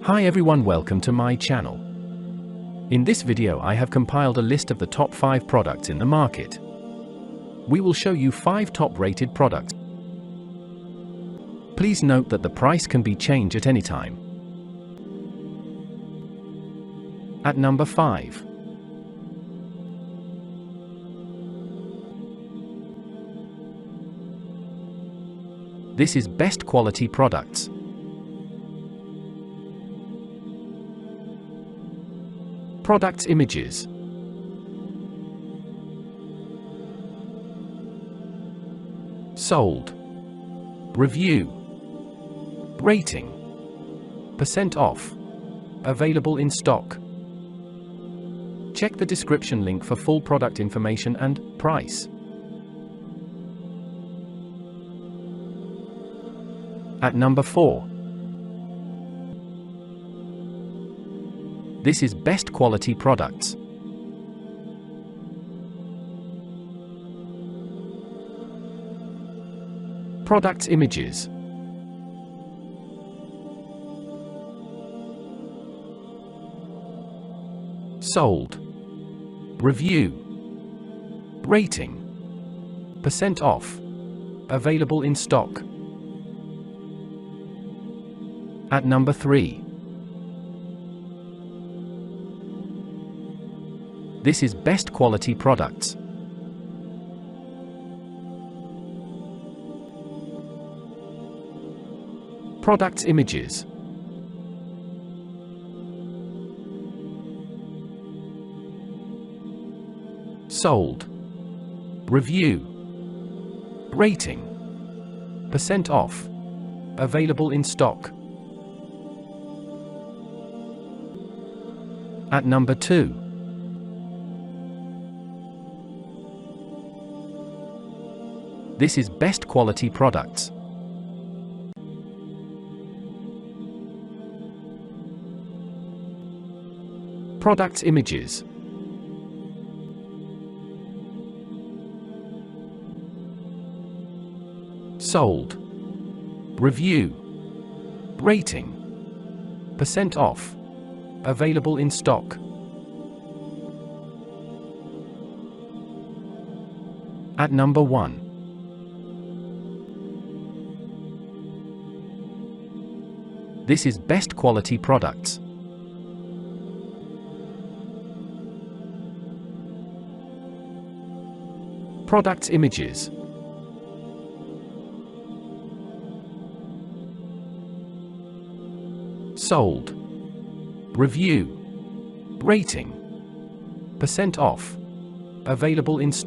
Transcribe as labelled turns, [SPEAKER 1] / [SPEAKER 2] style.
[SPEAKER 1] Hi everyone, welcome to my channel. In this video I have compiled a list of the top 5 products in the market. We will show you 5 top rated products. Please note that the price can be changed at any time. At number 5. This is best quality products. Products images. Sold. Review. Rating. % off. Available in stock. Check the description link for full product information and price. At number 4. This is best quality products. Products images. Sold. Review. Rating. % off. Available in stock. At number 3. This is best quality products. Products images. Sold. Review. Rating. % off. Available in stock. At number 2. This is best quality products. Products images. Sold. Review. Rating. % off. Available in stock. At number 1. This is best quality products. Products images. Sold. Review. Rating. % off. Available in stock.